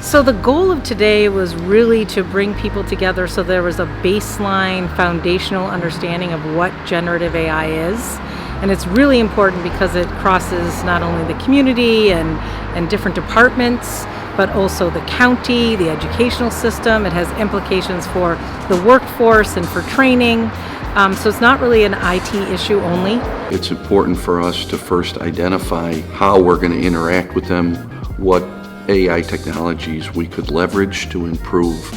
So the goal of today was really to bring people together so there was a baseline foundational understanding of what generative AI is. And it's really important because it crosses not only the community and different departments, but also the county, the educational system. It has implications for the workforce and for training. So it's not really an IT issue only. It's important for us to first identify how we're going to interact with them, what AI technologies we could leverage to improve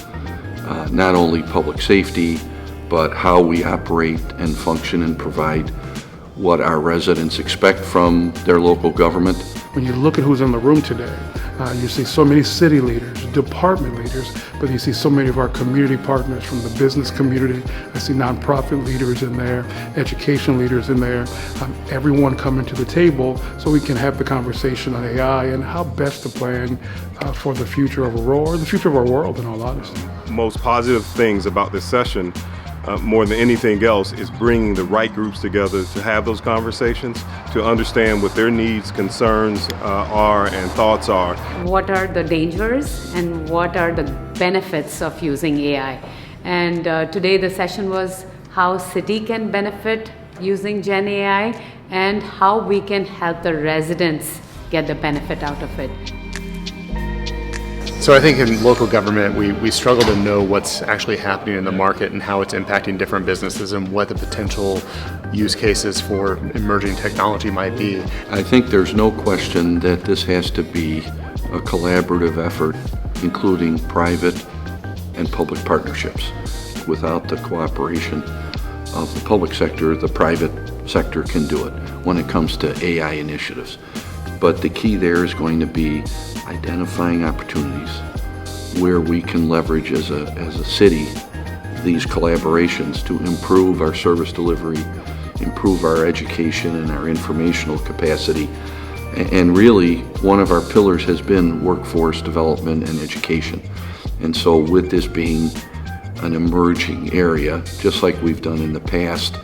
not only public safety, but how we operate and function and provide what our residents expect from their local government. When you look at who's in the room today, you see so many city leaders, department leaders, but you see so many of our community partners from the business community. I see nonprofit leaders in there, education leaders in there, everyone coming to the table so we can have the conversation on AI and how best to plan for the future of Aurora, the future of our world, in all honesty. Most positive things about this session, more than anything else, is bringing the right groups together to have those conversations, to understand what their needs, concerns are, and thoughts are. What are the dangers and what are the benefits of using AI? And today the session was how city can benefit using Gen AI and how we can help the residents get the benefit out of it. So I think in local government, we struggle to know what's actually happening in the market and how it's impacting different businesses and what the potential use cases for emerging technology might be. I think there's no question that this has to be a collaborative effort, including private and public partnerships. Without the cooperation of the public sector, the private sector can do it when it comes to AI initiatives. But the key there is going to be identifying opportunities where we can leverage as a city these collaborations to improve our service delivery, improve our education and our informational capacity. And really, one of our pillars has been workforce development and education. And so with this being an emerging area, just like we've done in the past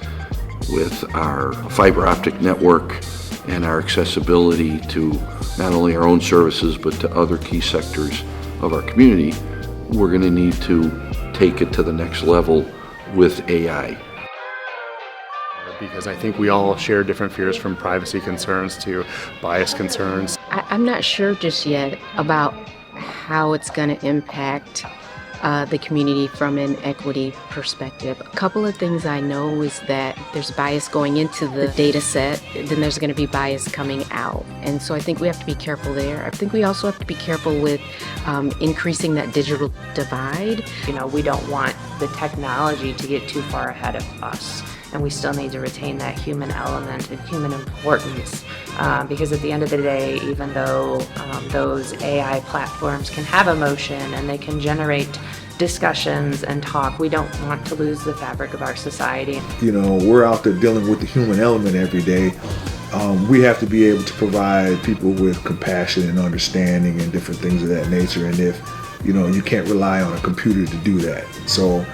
with our fiber optic network and our accessibility to not only our own services but to other key sectors of our community, we're going to need to take it to the next level with AI. Because I think we all share different fears, from privacy concerns to bias concerns. I'm not sure just yet about how it's going to impact the community from an equity perspective. A couple of things I know is that there's bias going into the data set, then there's going to be bias coming out. And so I think we have to be careful there. I think we also have to be careful with increasing that digital divide. You know, we don't want the technology to get too far ahead of us. And we still need to retain that human element and human importance, because at the end of the day, even though those AI platforms can have emotion and they can generate discussions and talk, we don't want to lose the fabric of our society. You know, we're out there dealing with the human element every day. We have to be able to provide people with compassion and understanding and different things of that nature. And if, you know, you can't rely on a computer to do that. So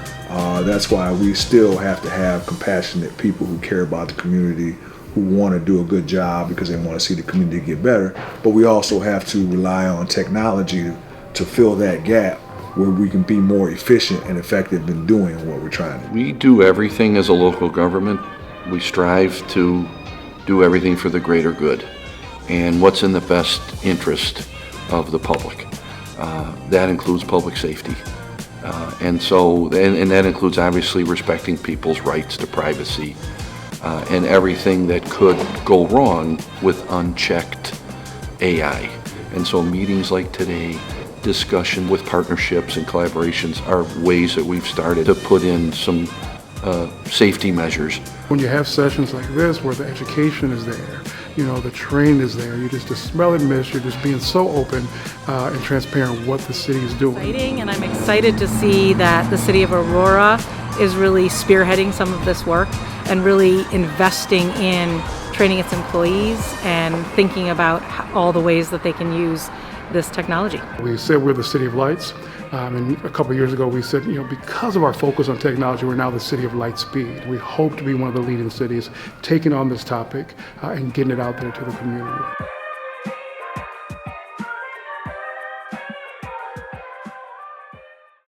that's why we still have to have compassionate people who care about the community, who want to do a good job because they want to see the community get better. But we also have to rely on technology to fill that gap where we can be more efficient and effective in doing what we're trying to do. We do everything as a local government. We strive to do everything for the greater good and what's in the best interest of the public. That includes public safety. And that includes obviously respecting people's rights to privacy and everything that could go wrong with unchecked AI. And so meetings like today, discussion with partnerships and collaborations are ways that we've started to put in some safety measures. When you have sessions like this where the education is there, you know, the training is there, you just smell and miss, you're just being so open and transparent what the city is doing. Exciting, and I'm excited to see that the city of Aurora is really spearheading some of this work and really investing in training its employees and thinking about all the ways that they can use this technology. We said we're the city of lights, and a couple of years ago we said, you know, because of our focus on technology, we're now the city of light speed. We hope to be one of the leading cities taking on this topic and getting it out there to the community.